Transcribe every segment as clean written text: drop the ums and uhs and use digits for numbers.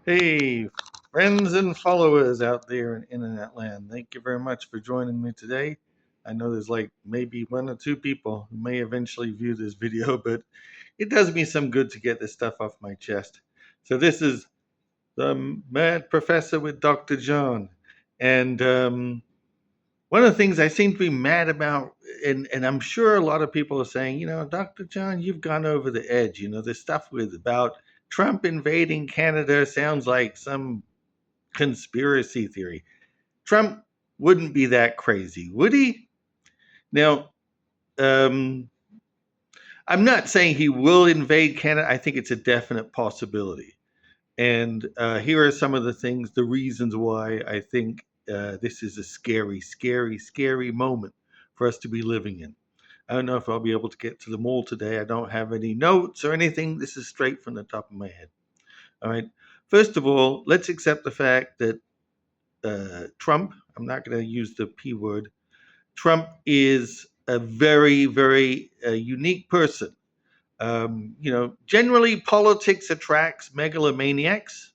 Hey, friends and followers out there in internet land. Thank you very much for joining me today. I know there's like maybe one or two people who may eventually view this video, but it does me some good to get this stuff off my chest. So this is the Mad Professor with Dr. John. And one of the things I seem to be mad about, and I'm sure a lot of people are saying, Dr. John, you've gone over the edge. This stuff with about Trump invading Canada sounds like some conspiracy theory. Trump wouldn't be that crazy, would he? Now, um, I'm not saying he will invade Canada. I think it's a definite possibility. And here are some of the things, the reasons why I think this is a scary, scary, scary moment for us to be living in. I don't know if I'll be able to get to them all today. I don't have any notes or anything. This is straight from the top of my head. All right. First of all, let's accept the fact that Trump, I'm not going to use the P word, Trump is a very, very unique person. Generally, politics attracts megalomaniacs.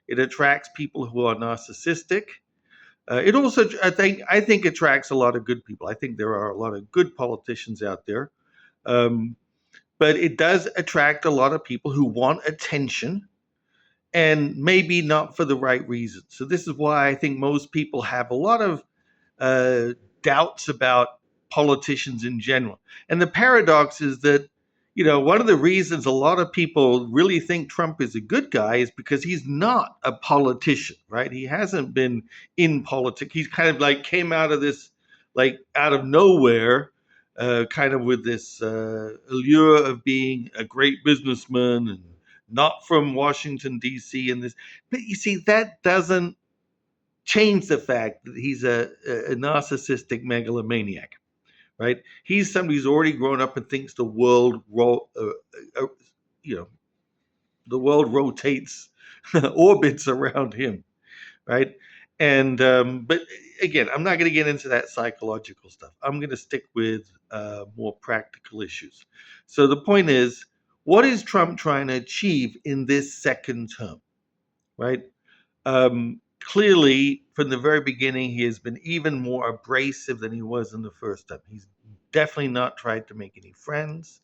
It attracts people who are narcissistic. It also, I think, attracts a lot of good people. I think there are a lot of good politicians out there, um, but it does attract a lot of people who want attention and maybe not for the right reasons. So this is why I think most people have a lot of uh, doubts about politicians in general. And the paradox is that, one of the reasons a lot of people really think Trump is a good guy is because he's not a politician, right? He hasn't been in politics. He's kind of like came out of this, like out of nowhere, kind of with this allure of being a great businessman and not from Washington, D.C. and this. But you see, that doesn't change the fact that he's a narcissistic megalomaniac, right? He's somebody who's already grown up and thinks uh, you know, the world rotates, orbits around him, right? And but again, I'm not going to get into that psychological stuff. I'm going to stick with more practical issues. So the point is, what is Trump trying to achieve in this second term, right? Clearly, from the very beginning, he has been even more abrasive than he was in the first time. He's definitely not tried to make any friends.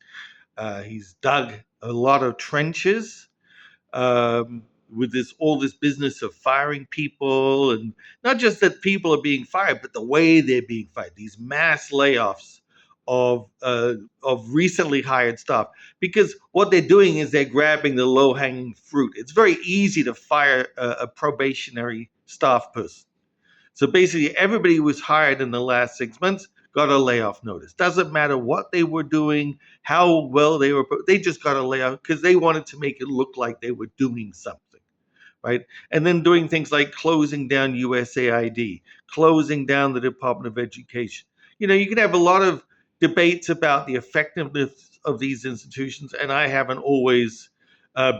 He's dug a lot of trenches with this all this business of firing people, and not just that people are being fired, but the way they're being fired. These mass layoffs of recently hired staff, because what they're doing is they're grabbing the low hanging fruit. It's very easy to fire a probationary staff person. So basically, everybody who was hired in the last 6 months got a layoff notice. Doesn't matter what they were doing, how well they were, they just got a layoff because they wanted to make it look like they were doing something, right? And then doing things like closing down USAID, closing down the Department of Education. You can have a lot of debates about the effectiveness of these institutions, and I haven't always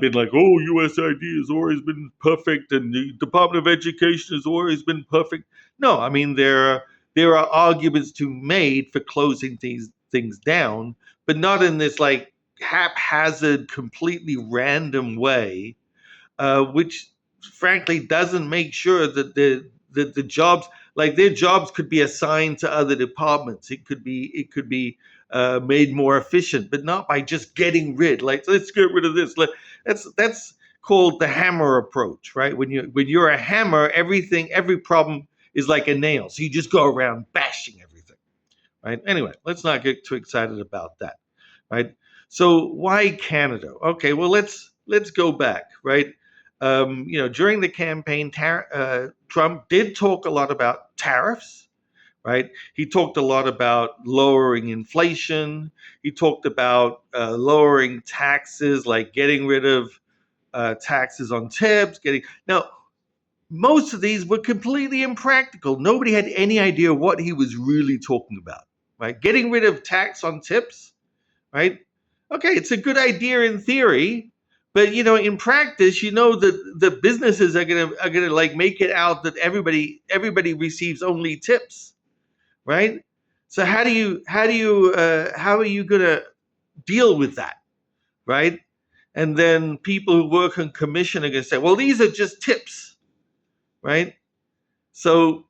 been like, oh, USAID has always been perfect, and the Department of Education has always been perfect. No, I mean there are arguments to be made for closing these things down, but not in this like haphazard, completely random way, which frankly doesn't make sure that the jobs, like their jobs could be assigned to other departments. It could be made more efficient, but not by just getting rid. Like, let's get rid of this. That's called the hammer approach, right? When you're a hammer, every problem is like a nail, so you just go around bashing everything, right? Anyway, let's not get too excited about that, right? So why Canada? Okay, well let's go back, right? During the campaign, Trump did talk a lot about tariffs, right? He talked a lot about lowering inflation. He talked about lowering taxes, like getting rid of taxes on tips. Getting now, most of these were completely impractical. Nobody had any idea what he was really talking about, right? Getting rid of tax on tips, right? Okay, it's a good idea in theory, but in practice, that the businesses are gonna like make it out that everybody receives only tips, right? So how are you gonna deal with that, right? And then people who work on commission are going to say, well, these are just tips, right? So,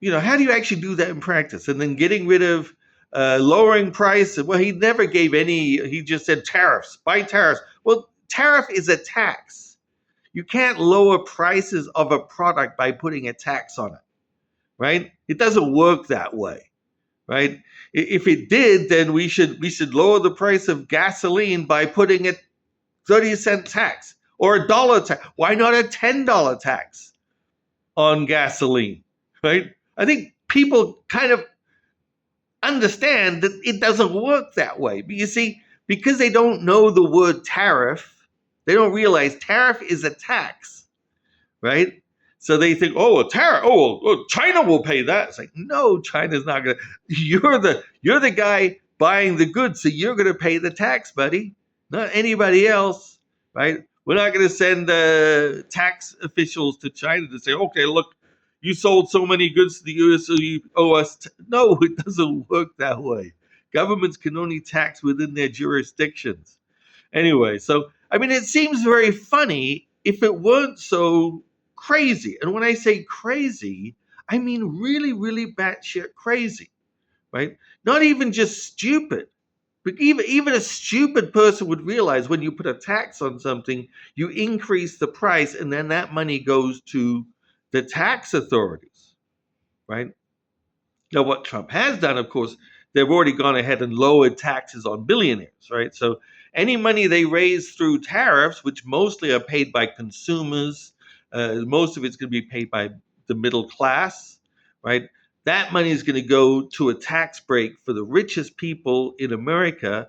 how do you actually do that in practice? And then getting rid of lowering price. Well, he never gave any, he just said tariffs, buy tariffs. Well, tariff is a tax. You can't lower prices of a product by putting a tax on it, right? It doesn't work that way, right? If it did, then we should lower the price of gasoline by putting a 30-cent tax or a dollar tax. Why not a $10 tax on gasoline, right? I think people kind of understand that it doesn't work that way. But you see, because they don't know the word tariff, they don't realize tariff is a tax, right? So they think, oh, a tariff. Oh, China will pay that. It's like, no, China's not gonna. You're the guy buying the goods, so you're gonna pay the tax, buddy, not anybody else, right? We're not gonna send tax officials to China to say, okay, look, you sold so many goods to the U.S., so you owe us. No, it doesn't work that way. Governments can only tax within their jurisdictions. Anyway, so I mean, it seems very funny if it weren't so crazy. And when I say crazy, I mean really, really batshit crazy, right? Not even just stupid. But even a stupid person would realize when you put a tax on something, you increase the price, and then that money goes to the tax authorities, right? Now, what Trump has done, of course, they've already gone ahead and lowered taxes on billionaires, right? So any money they raise through tariffs, which mostly are paid by consumers, most of it's going to be paid by the middle class, right? That money is going to go to a tax break for the richest people in America.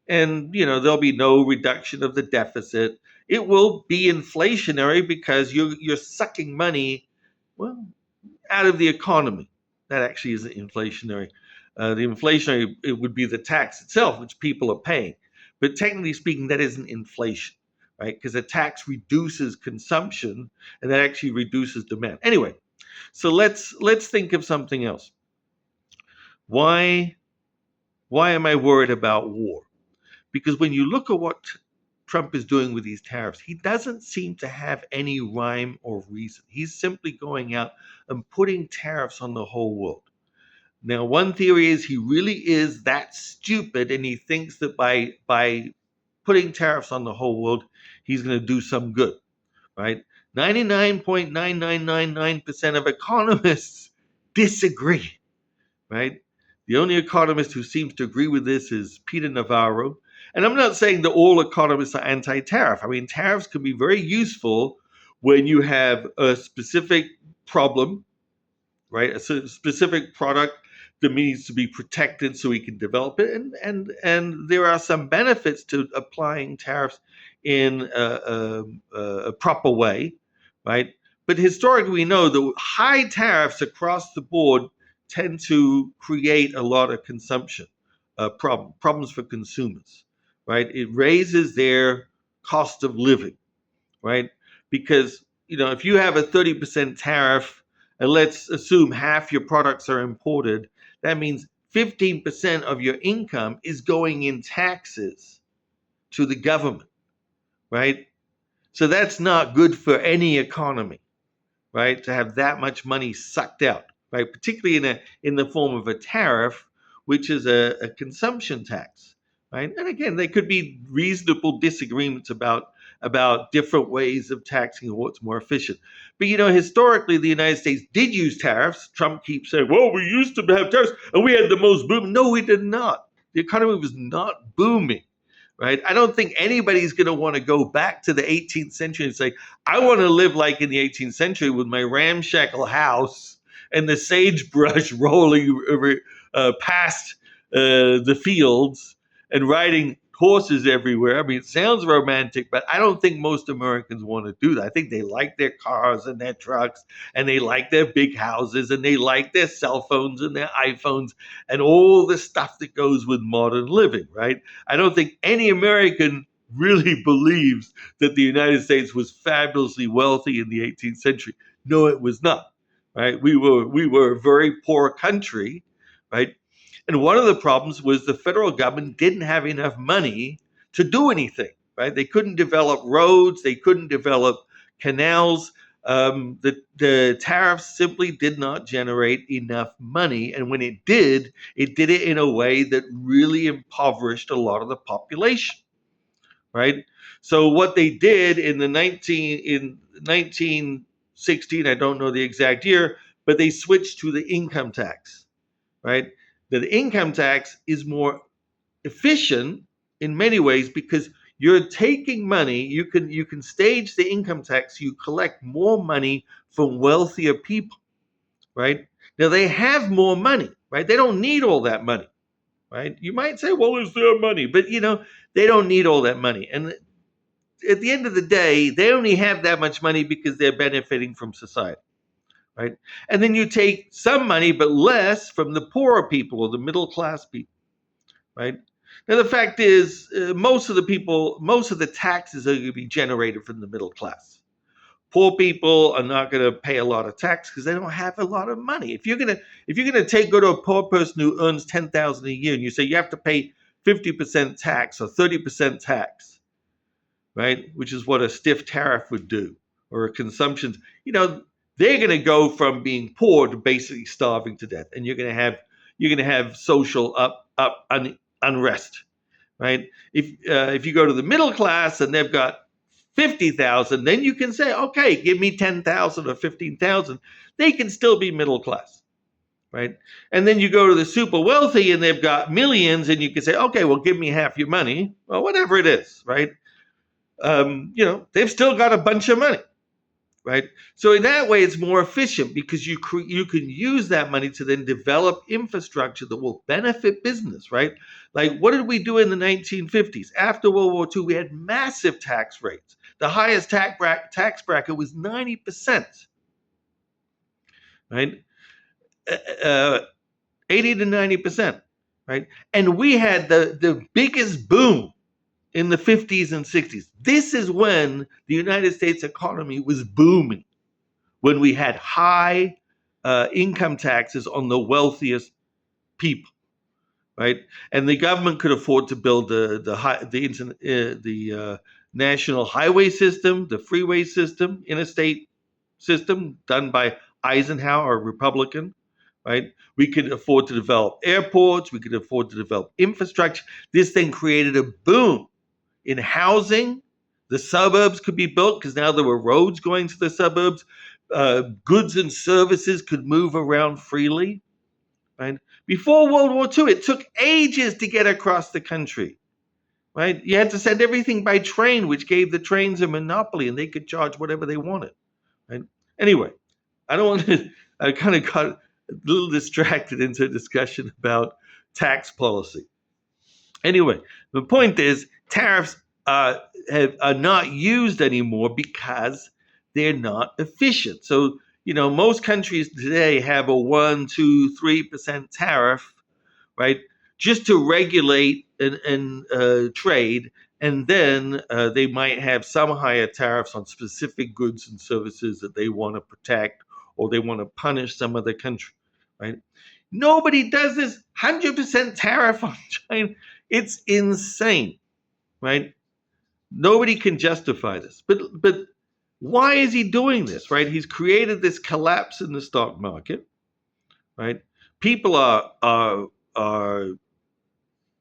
And, there'll be no reduction of the deficit. It will be inflationary because you're sucking money, well, out of the economy. That actually isn't inflationary. The inflationary, it would be the tax itself, which people are paying. But technically speaking, that isn't inflation, right? Because a tax reduces consumption, and that actually reduces demand. Anyway, so let's think of something else. Why why am I worried about war? Because when you look at what Trump is doing with these tariffs, he doesn't seem to have any rhyme or reason. He's simply going out and putting tariffs on the whole world. Now, one theory is he really is that stupid, and he thinks that by putting tariffs on the whole world, he's going to do some good, right? 99.9999% of economists disagree, right? The only economist who seems to agree with this is Peter Navarro. And I'm not saying that all economists are anti tariff. I mean, tariffs can be very useful when you have a specific problem, right? A specific product that needs to be protected so we can develop it. And there are some benefits to applying tariffs in a proper way, right? But historically, we know that high tariffs across the board tend to create a lot of consumption problems for consumers, right? It raises their cost of living, right? Because if you have a 30% tariff, and let's assume half your products are imported, that means 15% of your income is going in taxes to the government, right? So that's not good for any economy, right? To have that much money sucked out, right? Particularly in the form of a tariff, which is a consumption tax, right? And again, there could be reasonable disagreements about different ways of taxing and what's more efficient. But historically, the United States did use tariffs. Trump keeps saying, "Well, we used to have tariffs, and we had the most boom." No, we did not. The economy was not booming, right? I don't think anybody's going to want to go back to the 18th century and say, I want to live like in the 18th century with my ramshackle house and the sagebrush rolling past the fields and riding horses everywhere. I mean, it sounds romantic, but I don't think most Americans want to do that. I think they like their cars and their trucks, and they like their big houses, and they like their cell phones and their iPhones and all the stuff that goes with modern living, right? I don't think any American really believes that the United States was fabulously wealthy in the 18th century. No, it was not. Right? We were a very poor country, right? And one of the problems was the federal government didn't have enough money to do anything. right? They couldn't develop roads, they couldn't develop canals. The tariffs simply did not generate enough money, and when it did it in a way that really impoverished a lot of the population, right? So what they did in 1916, I don't know the exact year, but they switched to the income tax, right? The income tax is more efficient in many ways because you're taking money. You can stage the income tax. You collect more money from wealthier people, right? Now they have more money, right? They don't need all that money, right? You might say, well, is there money? But they don't need all that money. And at the end of the day, they only have that much money because they're benefiting from society, right? And then you take some money, but less from the poorer people or the middle class people, right? Now, the fact is, most of the taxes are going to be generated from the middle class. Poor people are not going to pay a lot of tax because they don't have a lot of money. If you're gonna go to a poor person who earns 10,000 a year and you say you have to pay 50% tax or 30% tax, right? Which is what a stiff tariff would do, or a consumption. They're going to go from being poor to basically starving to death, and you're going to have social unrest, right? If you go to the middle class and they've got 50,000, then you can say, okay, give me 10,000 or 15,000. They can still be middle class, right? And then you go to the super wealthy and they've got millions, and you can say, okay, well, give me half your money, or whatever it is, right? They've still got a bunch of money, right? So in that way, it's more efficient because you can use that money to then develop infrastructure that will benefit business, right? Like, what did we do in the 1950s? After World War II, we had massive tax rates. The highest tax bracket was 90%, right? Uh, 80 to 90%, right? And we had the biggest boom in the 50s and 60s. This is when the United States economy was booming, when we had high income taxes on the wealthiest people, right? And the government could afford to build the national highway system, the freeway system, interstate system done by Eisenhower, a Republican, right? We could afford to develop airports. We could afford to develop infrastructure. This thing created a boom in housing. The suburbs could be built because now there were roads going to the suburbs. Goods and services could move around freely. Right? Before World War II, it took ages to get across the country. Right? You had to send everything by train, which gave the trains a monopoly, and they could charge whatever they wanted. Right? Anyway, I don't want to. I kind of got a little distracted into a discussion about tax policy. Anyway, the point is tariffs are not used anymore because they're not efficient. So, most countries today have a 1, 2, 3% tariff, right? Just to regulate and trade. And then they might have some higher tariffs on specific goods and services that they want to protect, or they want to punish some other country, right? Nobody does this 100% tariff on China. It's insane, right? Nobody can justify this. But why is he doing this, right? He's created this collapse in the stock market, right? People are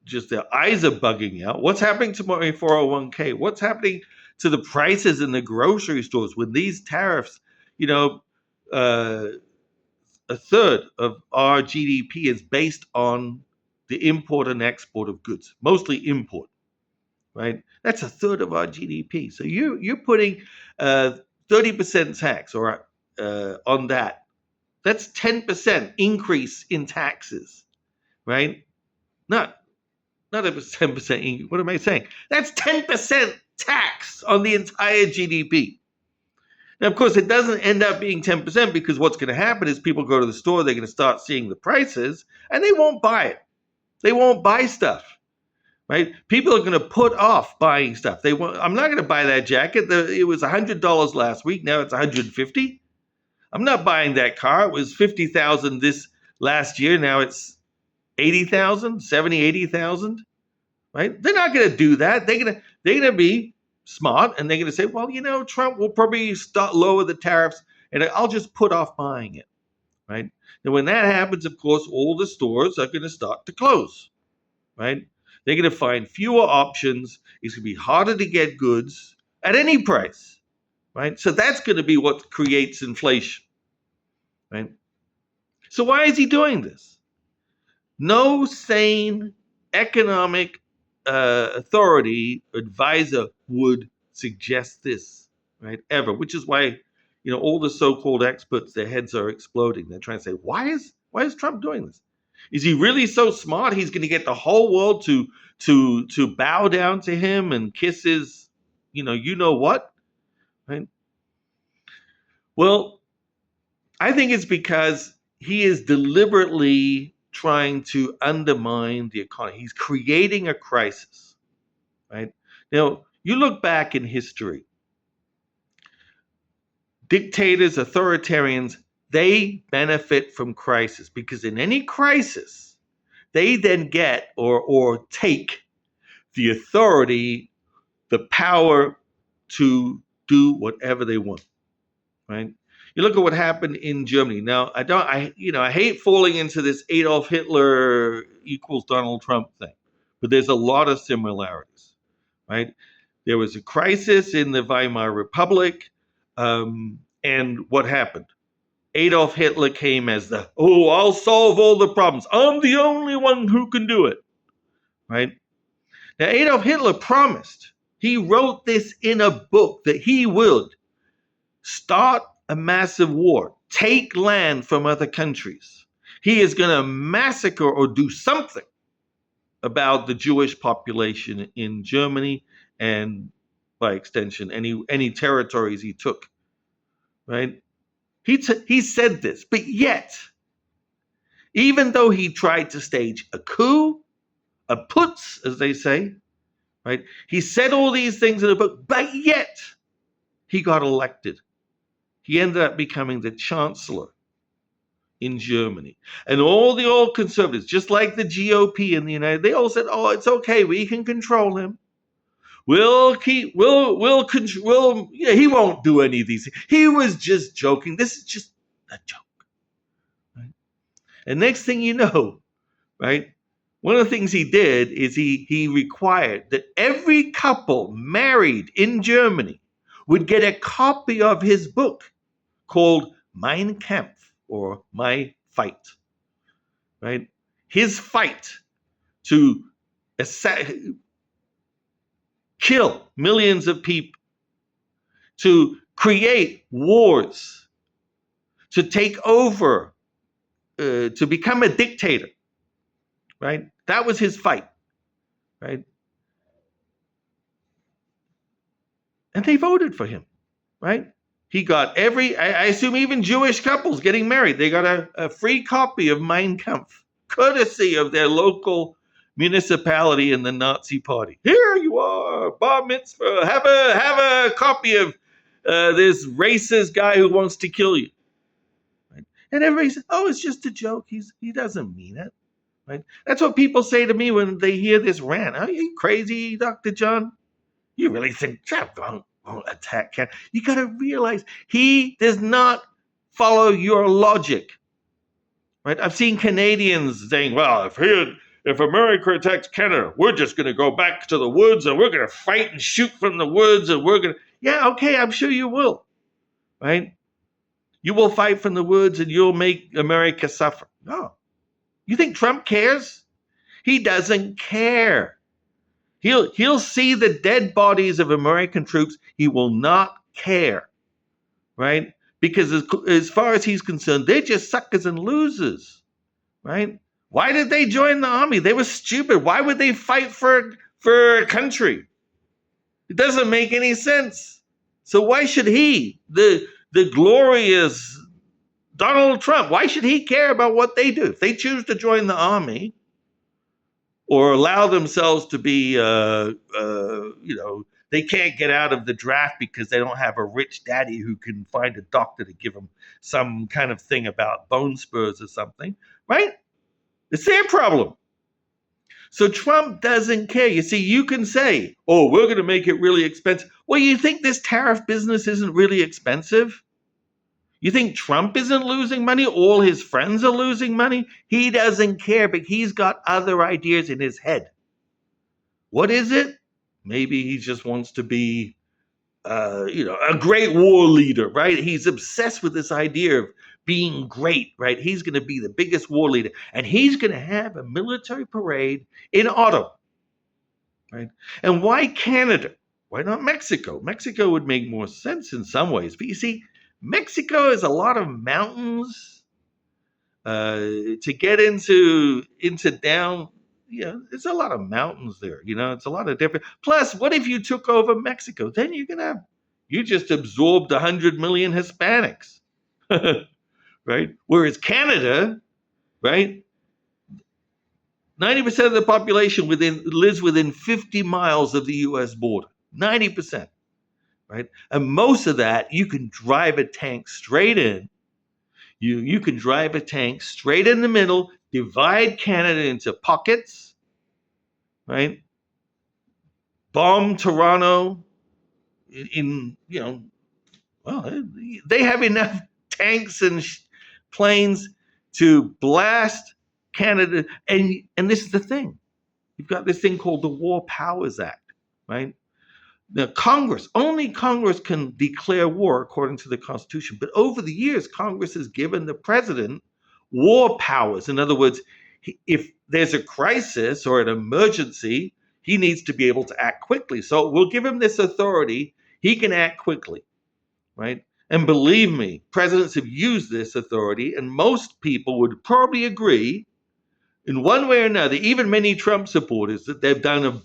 just, their eyes are bugging out. What's happening to my 401k? What's happening to the prices in the grocery stores when these tariffs, you know, uh, a third of our GDP is based on the import and export of goods, mostly import, right? That's a third of our GDP. So you're putting 30% tax or on that. That's 10% increase in taxes, right? Not not a 10%. What am I saying? That's 10% tax on the entire GDP. Now, of course, it doesn't end up being 10% because what's going to happen is people go to the store, they're going to start seeing the prices, and they won't buy it. They won't buy stuff, right? People are going to put off buying stuff. They won't. I'm not going to buy that jacket. It was $100 last week. Now it's $150. I'm not buying that car. It was 50,000 this last year. Now it's 80,000, 70, 80,000, right? They're not going to do that. They're going to be smart, and they're going to say, well, Trump will probably start lower the tariffs, and I'll just put off buying it, right? And when that happens, of course, all the stores are going to start to close, right? They're going to find fewer options. It's going to be harder to get goods at any price, right? So that's going to be what creates inflation, right? So why is he doing this? No sane economic authority advisor would suggest this, right? Ever, which is why all the so-called experts, their heads are exploding. They're trying to say, why is Trump doing this? Is he really so smart? He's going to get the whole world to bow down to him and kiss his, what, right? Well, I think it's because he is deliberately trying to undermine the economy. He's creating a crisis, right? Now, you look back in history, dictators, authoritarians, they benefit from crisis because in any crisis, they then get or take the authority, the power to do whatever they want, right? You look at what happened in Germany. Now, I hate falling into this Adolf Hitler equals Donald Trump thing, but there's a lot of similarities, right? There was a crisis in the Weimar Republic, and what happened? Adolf Hitler came as I'll solve all the problems. I'm the only one who can do it, right? Now, Adolf Hitler promised, he wrote this in a book that he would start a massive war, take land from other countries. He is going to massacre or do something about the Jewish population in Germany and by extension any territories he took, right? He said this, but yet, even though he tried to stage a coup, a putsch, as they say, right? He said all these things in the book, but yet he got elected. He ended up becoming the chancellor in Germany. And all the old conservatives, just like the GOP in the United, they all said, "Oh, it's okay. We can control him. We'll control. Yeah, he won't do any of these things. He was just joking. This is just a joke." Right? And next thing you know, right? One of the things he did is he required that every couple married in Germany would get a copy of his book called Mein Kampf, or My Fight, right? His fight to kill millions of people, to create wars, to take over, to become a dictator, right? That was his fight, right? And they voted for him, right? He got I assume even Jewish couples getting married, they got a free copy of Mein Kampf, courtesy of their local municipality in the Nazi party. Here you are, bar mitzvah. Have a copy of this racist guy who wants to kill you. Right? And everybody says, "Oh, it's just a joke. He doesn't mean it." Right? That's what people say to me when they hear this rant. Are you crazy, Dr. John? You really think Trump won't attack Canada? You got to realize he does not follow your logic, right? I've seen Canadians saying, "Well, if America attacks Canada, we're just going to go back to the woods and we're going to fight and shoot from the woods and we're going to." Yeah, okay, I'm sure you will, right? You will fight from the woods and you'll make America suffer. No, you think Trump cares? He doesn't care. He'll see the dead bodies of American troops. He will not care, right? Because as far as he's concerned, they're just suckers and losers, right? Why did they join the army? They were stupid. Why would they fight for a country? It doesn't make any sense. So why should he, the glorious Donald Trump, why should he care about what they do? If they choose to join the army, or allow themselves to be, they can't get out of the draft because they don't have a rich daddy who can find a doctor to give them some kind of thing about bone spurs or something, right? It's their problem. So Trump doesn't care. You see, you can say, oh, we're going to make it really expensive. Well, you think this tariff business isn't really expensive? You think Trump isn't losing money? All his friends are losing money? He doesn't care, but he's got other ideas in his head. What is it? Maybe he just wants to be, a great war leader, right? He's obsessed with this idea of being great, right? He's going to be the biggest war leader, and he's going to have a military parade in autumn, right? And why Canada? Why not Mexico? Mexico would make more sense in some ways, but you see, Mexico has a lot of mountains to get into down. There's a lot of mountains there. It's a lot of different. Plus, what if you took over Mexico? Then you just absorbed 100 million Hispanics, right? Whereas Canada, right, 90% of the population lives within 50 miles of the U.S. border. 90%, right? And most of that you can drive a tank straight in. You can drive a tank straight in the middle, divide Canada into pockets, right? Bomb Toronto well, they have enough tanks and planes to blast Canada. And this is the thing. You've got this thing called the War Powers Act, right? Now, only Congress can declare war according to the Constitution. But over the years, Congress has given the president war powers. In other words, if there's a crisis or an emergency, he needs to be able to act quickly. So we'll give him this authority. He can act quickly, right? And believe me, presidents have used this authority, and most people would probably agree in one way or another, even many Trump supporters, that they've done a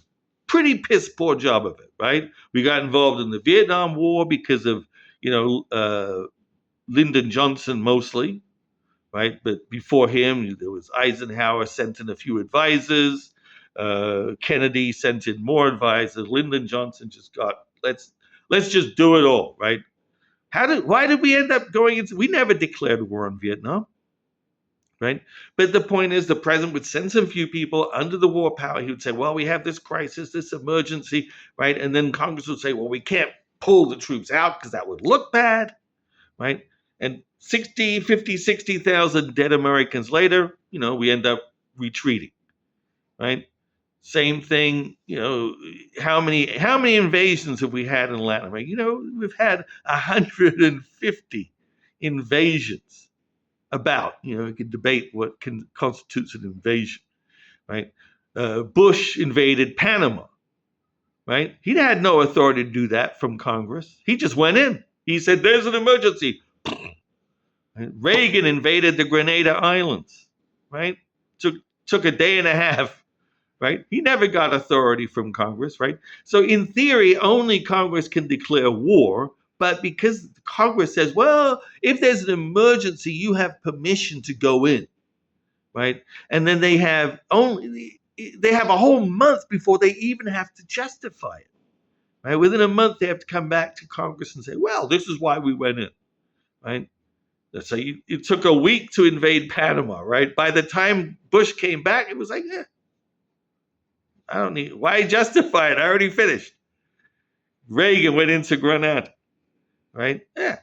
pretty piss poor job of it, right? We got involved in the Vietnam War because of, Lyndon Johnson mostly, right? But before him, there was Eisenhower sent in a few advisors. Kennedy sent in more advisors. Lyndon Johnson just let's just do it all, right? Why did we end up going into? We never declared war on Vietnam, right? But the point is, the president would send some few people under the war power. He would say, well, we have this crisis, this emergency, right? And then Congress would say, well, we can't pull the troops out because that would look bad, right? And 60,000 dead Americans later, we end up retreating, right? Same thing, how many invasions have we had in Latin America? We've had 150 invasions. You can debate what constitutes an invasion, right? Bush invaded Panama, right? He had no authority to do that from Congress. He just went in. He said, there's an emergency. Reagan invaded the Grenada Islands, right? Took a day and a half, right? He never got authority from Congress, right? So in theory, only Congress can declare war, but because Congress says, well, if there's an emergency, you have permission to go in, right? And then they have a whole month before they even have to justify it, right? Within a month, they have to come back to Congress and say, well, this is why we went in, right? So it took a week to invade Panama, right? By the time Bush came back, it was like, I don't need, why justify it? I already finished. Reagan went into Grenada, right? Yeah,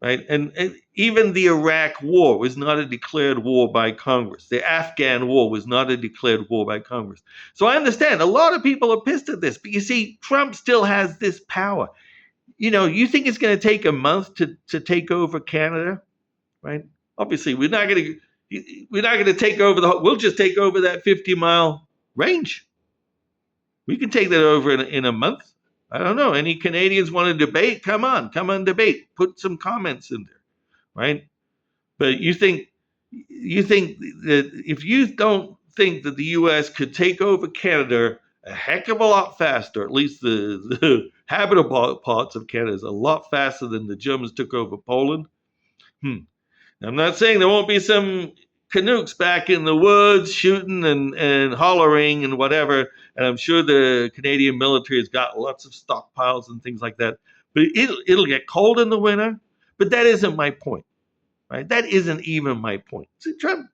right. And even the Iraq War was not a declared war by Congress. The Afghan War was not a declared war by Congress. So I understand a lot of people are pissed at this, but you see, Trump still has this power. You think it's going to take a month to take over Canada, right? Obviously, we're not going to take over we'll just take over that 50-mile range. We can take that over in a month. I don't know. Any Canadians want to debate? Come on, debate. Put some comments in there, right? But you think that if you don't think that the U.S. could take over Canada a heck of a lot faster, at least the habitable parts of Canada is a lot faster than the Germans took over Poland. I'm not saying there won't be some Canucks back in the woods shooting and hollering and whatever. And I'm sure the Canadian military has got lots of stockpiles and things like that. But it'll get cold in the winter. But that isn't my point, right? That isn't even my point. See, Trump,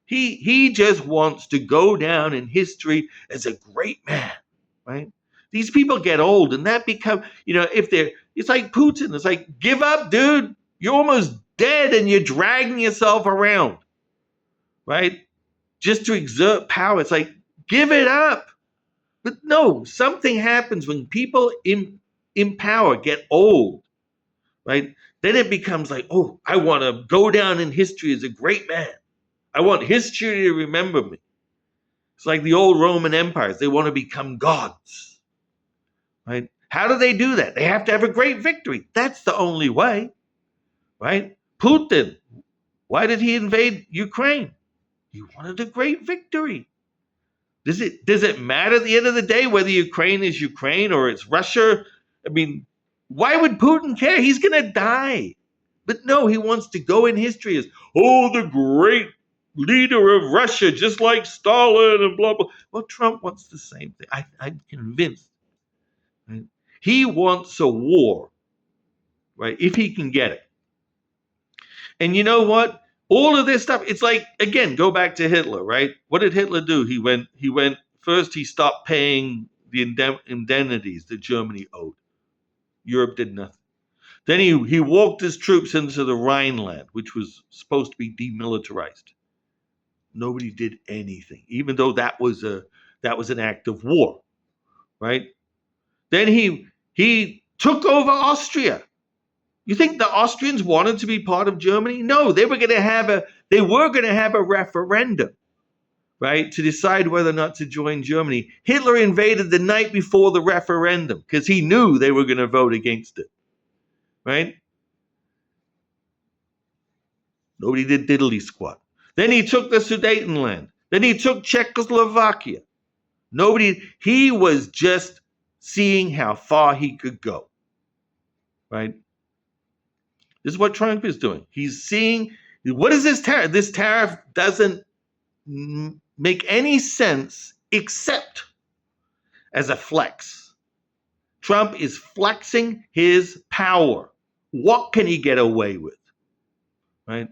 He just wants to go down in history as a great man, right? These people get old, and that become, if they're, it's like Putin. It's like, give up, dude. You're almost dead, and you're dragging yourself around, right? Just to exert power. It's like, give it up. But no, something happens when people in power get old, right? Then it becomes like, oh, I want to go down in history as a great man. I want history to remember me. It's like the old Roman empires. They want to become gods, right? How do they do that? They have to have a great victory. That's the only way, right? Putin, why did he invade Ukraine? He wanted a great victory. Does it matter at the end of the day whether Ukraine is Ukraine or it's Russia? I mean, why would Putin care? He's going to die. But no, he wants to go in history as, oh, the great leader of Russia, just like Stalin and blah, blah. Well, Trump wants the same thing. I'm convinced. Right? He wants a war, right? If he can get it. And you know what? All of this stuff, it's like, again, go back to Hitler, right? What did Hitler do? He went, first he stopped paying the indemnities that Germany owed. Europe did nothing. Then he walked his troops into the Rhineland, which was supposed to be demilitarized. Nobody did anything, even though that was an act of war, right? Then he took over Austria. You think the Austrians wanted to be part of Germany? No, they were going to have a referendum, right, to decide whether or not to join Germany. Hitler invaded the night before the referendum because he knew they were going to vote against it, right? Nobody did diddly squat. Then he took the Sudetenland. Then he took Czechoslovakia. He was just seeing how far he could go, right? This is what Trump is doing. He's seeing, what is this tariff? This tariff doesn't make any sense except as a flex. Trump is flexing his power. What can he get away with? Right?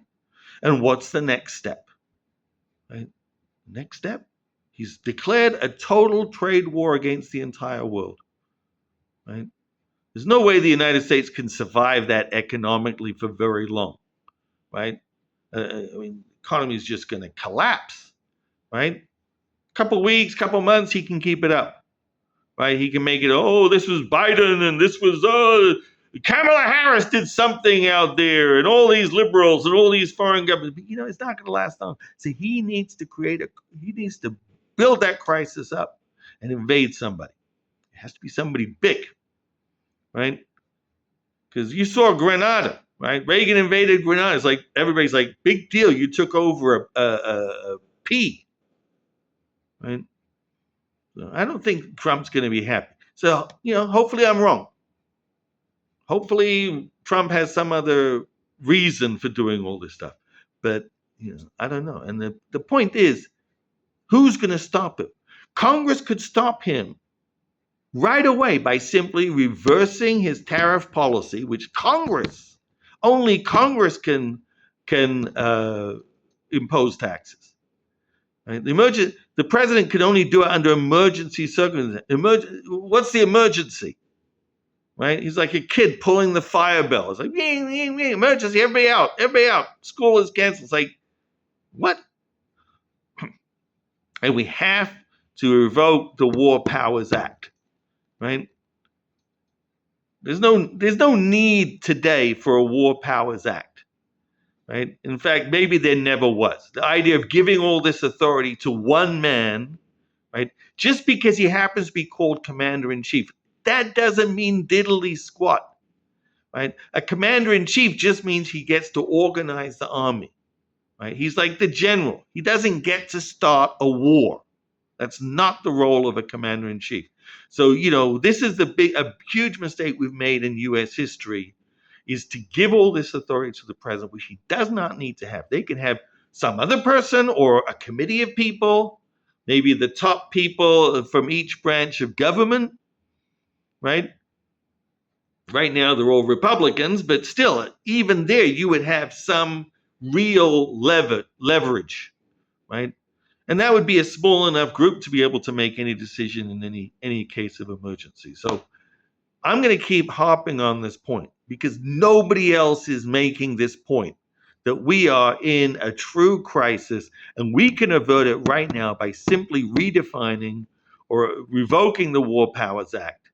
And what's the next step? Right? Next step? He's declared a total trade war against the entire world. Right? There's no way the United States can survive that economically for very long. Right? The economy is just going to collapse. Right? Couple weeks, couple months, he can keep it up. Right? He can make it, oh, this was Biden and this was Kamala Harris did something out there, and all these liberals and all these foreign governments. But, it's not going to last long. So he needs to build that crisis up and invade somebody. It has to be somebody big, right? Because you saw Grenada, right? Reagan invaded Grenada. It's like everybody's like, big deal. You took over a P, right? So I don't think Trump's going to be happy. So, hopefully I'm wrong. Hopefully Trump has some other reason for doing all this stuff. But, I don't know. And the point is, who's going to stop him? Congress could stop him right away by simply reversing his tariff policy, which only Congress can impose taxes. Right? The president can only do it under emergency circumstances. What's the emergency? Right? He's like a kid pulling the fire bell. It's like, emergency, everybody out, school is canceled. It's like, what? And we have to revoke the War Powers Act, right? There's no need today for a War Powers Act, right? In fact, maybe there never was. The idea of giving all this authority to one man, right? Just because he happens to be called commander-in-chief, that doesn't mean diddly squat, right? A commander-in-chief just means he gets to organize the army, right? He's like the general. He doesn't get to start a war. That's not the role of a commander-in-chief. So, this is a huge mistake we've made in U.S. history, is to give all this authority to the president, which he does not need to have. They can have some other person or a committee of people, maybe the top people from each branch of government, right? Right now, they're all Republicans, but still, even there, you would have some real leverage, right? And that would be a small enough group to be able to make any decision in any case of emergency. So I'm going to keep harping on this point because nobody else is making this point that we are in a true crisis, and we can avert it right now by simply redefining or revoking the War Powers Act,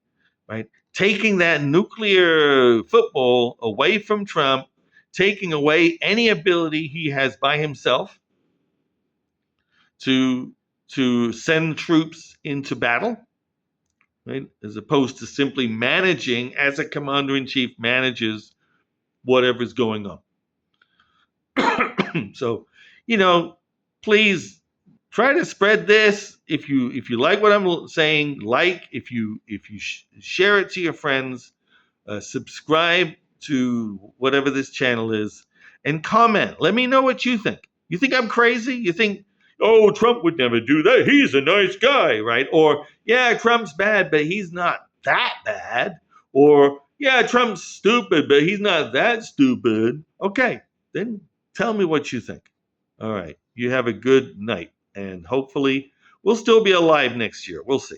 right? Taking that nuclear football away from Trump, taking away any ability he has by himself to send troops into battle, right? As opposed to simply managing as a commander in chief manages whatever's going on. So, you know, please try to spread this. If you like what I'm saying, like if you share it to your friends, subscribe to whatever this channel is, and comment. Let me know what you think. You think I'm crazy? You think, oh, Trump would never do that. He's a nice guy, right? Or, yeah, Trump's bad, but he's not that bad. Or, yeah, Trump's stupid, but he's not that stupid. Okay, then tell me what you think. All right. You have a good night, and hopefully we'll still be alive next year. We'll see.